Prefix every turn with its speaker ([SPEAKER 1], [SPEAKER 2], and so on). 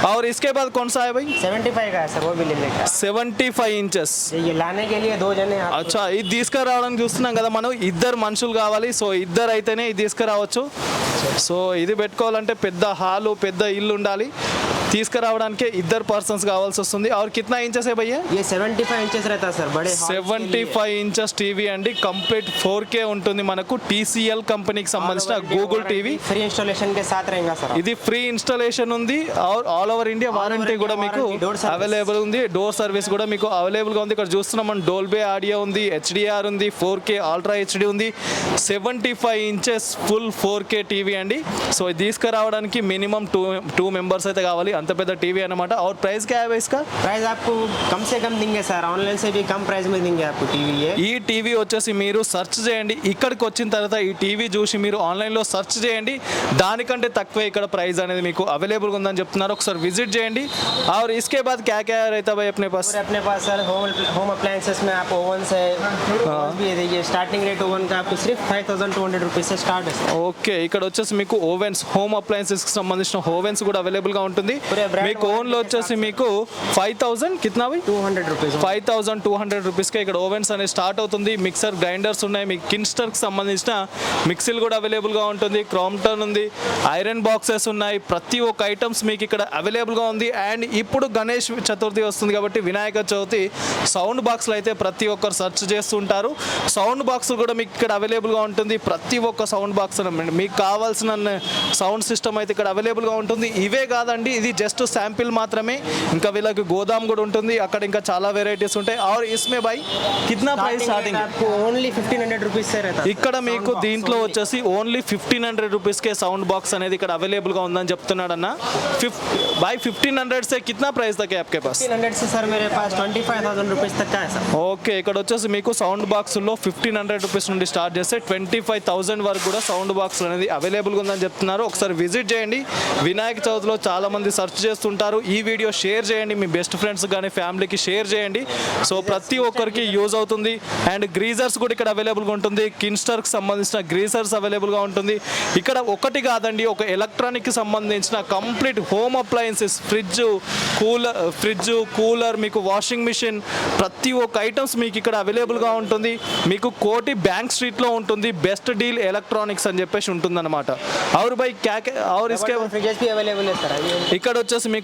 [SPEAKER 1] और इसके बाद कौन सा है भाई?
[SPEAKER 2] 75 का है सर, वो भी ले लेगा।
[SPEAKER 1] 75 ఇంచెస్.
[SPEAKER 2] ये लाने के लिए 2 जने आप।
[SPEAKER 1] అచ్చా, ఇది తీసుకురావడానికి చూస్తున్నాం కదా మనం, ఇద్దరు మనుషులు కావాలి. సో ఇద్దరు అయితేనే ఇది తీసుకురావచ్చు. సో ఇది పెట్టుకోవాలంటే పెద్ద హాలు, పెద్ద ఇల్లు ఉండాలి. తీసుకురావడానికి ఇద్దరు పర్సన్స్ కావాల్సి వస్తుంది. और कितना इंचेस है भैया?
[SPEAKER 2] ये 75 इंचेस रहता है सर, बड़े
[SPEAKER 1] 75 ఇంచెస్ టీవీ అండి. కంప్లీట్ 4K ఉంటుంది మనకు. TCL కంపెనీకి సంబంధించిన గూగుల్ టీవీ.
[SPEAKER 2] फ्री इंस्टॉलेशन के साथ रहेगा सर.
[SPEAKER 1] ఇది ఫ్రీ ఇన్స్టాలేషన్ ఉంది. ఆల్ ఓవర్ ఇండియా వారంటీ కూడా మీకు అవైలబుల్ ఉంది. డోర్ సర్వీస్ కూడా మీకు అవైలబుల్ గా ఉంది. ఇక్కడ చూస్తున్నాం మనం, డోల్బే ఆడియో ఉంది, HDR ఉంది, 4K అల్ట్రా HD ఉంది. 75 ఇంచెస్ ఫుల్ 4K టీవీ అండి. సో ఇది తీసుకురావడానికి మినిమం 2 మెంబర్స్ అయితే కావాలి. అంత పెద్ద టీవీ అన్నమాట. और प्राइस क्या है इसका?
[SPEAKER 2] प्राइस आपको कम से कम देंगे सर, ऑनलाइन से भी कम प्राइस में देंगे आपको टीवी.
[SPEAKER 1] ఈ టీవీ వచ్చేసి మీరు సెర్చ్ చేయండి. ఇక్కడికి వచ్చిన తర్వాత ఈ టీవీ చూసి మీరు ఆన్లైన్లో సెర్చ్ చేయండి. దానికంటే తక్కువే ఇక్కడ ప్రైస్ అనేది మీకు అవైలబుల్గా ఉందని చెప్తున్నారు. ఒకసారి విజిట్ చేయండి. और इसके बाद क्या क्या रहता भाई अपने पास?
[SPEAKER 2] अपने पास सर होम अप्लायंसेस में आप ओवन से भी देखिए, स्टार्टिंग रेट ओवन का आपको सिर्फ 5200 रुपीज से स्टार्ट है.
[SPEAKER 1] ఓకే, ఇక్కడ వచ్చేసి మీకు ఓవెన్స్, హోమ్ అప్లయన్సెస్కి సంబంధించిన ఓవెన్స్ కూడా అవైలబుల్గా ఉంటుంది. మీకు ఓన్లో వచ్చేసి మీకు 5000 కిतना भाई?
[SPEAKER 2] 200 रुपीज.
[SPEAKER 1] 5200 రూపీస్కే ఇక్కడ ఓవెన్స్ అనేది స్టార్ట్ అవుతుంది. మిక్సర్ గ్రైండర్స్ ఉన్నాయి. మీకు కిన్స్టర్కి సంబంధించిన మిక్సీలు కూడా అవైలబుల్గా ఉంటుంది. క్రాంప్టన్ ఉంది, ఐరన్ బాక్సెస్ ఉన్నాయి. ప్రతి ఒక్క ఐటమ్స్ మీకు ఇక్కడ అవైలబుల్గా ఉంది. అండ్ ఇప్పుడు గణేష్ చతుర్థి వస్తుంది కాబట్టి వినాయక చవితి సౌండ్ బాక్స్లు అయితే ప్రతి ఒక్కరు సెర్చ్ చేస్తుంటారు. సౌండ్ బాక్స్ కూడా మీకు ఇక్కడ అవైలబుల్గా ఉంటుంది. ప్రతి ఒక్క సౌండ్ బాక్స్ మీకు కావాల్సిన సౌండ్ సిస్టమ్ అయితే ఇక్కడ అవైలబుల్గా ఉంటుంది. ఇవే కాదండి, ఇది జస్ట్ శాంపిల్ మాత్రమే. ఇంకా వీళ్ళకి గోదాం కూడా ఉంటుంది. అక్కడ ఇంకా చాలా వెరైటీస్ ఉంటాయి. और इसमें भाई कितना प्राइस स्टार्टिंग?
[SPEAKER 2] आपको ओनली 1500 रुपीज से रहता है.
[SPEAKER 1] ఇక్కడ మీకు దీంట్లో వచ్చేసి ఓన్లీ 1500 రూపీస్కే సౌండ్ బాక్స్ అనేది ఇక్కడ అవైలబుల్గా ఉందని చెప్తున్నాడు అన్న. भाई 1500 से कितना प्राइस तक है आपके पास?
[SPEAKER 2] 1500 से सर मेरे पास 25000 रुपीज तक का है सर.
[SPEAKER 1] ఓకే, ఇక్కడ వచ్చేసి మీకు సౌండ్ బాక్స్లో 1500 రూపీస్ నుండి స్టార్ట్ చేస్తే 25000 వరకు కూడా సౌండ్ బాక్స్ అనేది అవైలబుల్గా ఉందని చెప్తున్నారు. ఒకసారి విజిట్ చేయండి. వినాయక చవితిలో చాలా మంది సెర్చ్ చేస్తుంటారు. ఈ వీడియో షేర్ చేయండి, మీ బెస్ట్ ఫ్రెండ్స్ కానీ ఫ్యామిలీకి షేర్ చేయండి. సో ప్రతి ఒక్కరికి యూజ్ అవుతుంది. అండ్ గ్రీజర్స్ కూడా ఇక్కడ అవైలబుల్గా ఉంటుంది. కిన్స్టర్కి సంబంధించిన గ్రీజర్స్ అవైలబుల్గా ఉంటుంది. ఇక్కడ ఒకటి కాదండి, ఒక ఎలక్ట్రానిక్కి సంబంధించిన complete home appliances, fridge, cooler, మీకు వాషింగ్ మిషన్, ప్రతి ఒక్క ఐటమ్స్ మీకు ఇక్కడ అవైలబుల్గా ఉంటుంది. మీకు కోటి బ్యాంక్ స్ట్రీట్లో ఉంటుంది. బెస్ట్ డీల్ ఎలక్ట్రానిక్స్ అని చెప్పేసి ఉంటుందన్నమాట. और भाई क्या और इसके
[SPEAKER 2] फ्रिजेस भी अवेलेबल है सर.
[SPEAKER 1] ఇక్కడ వచ్చేసి మీకు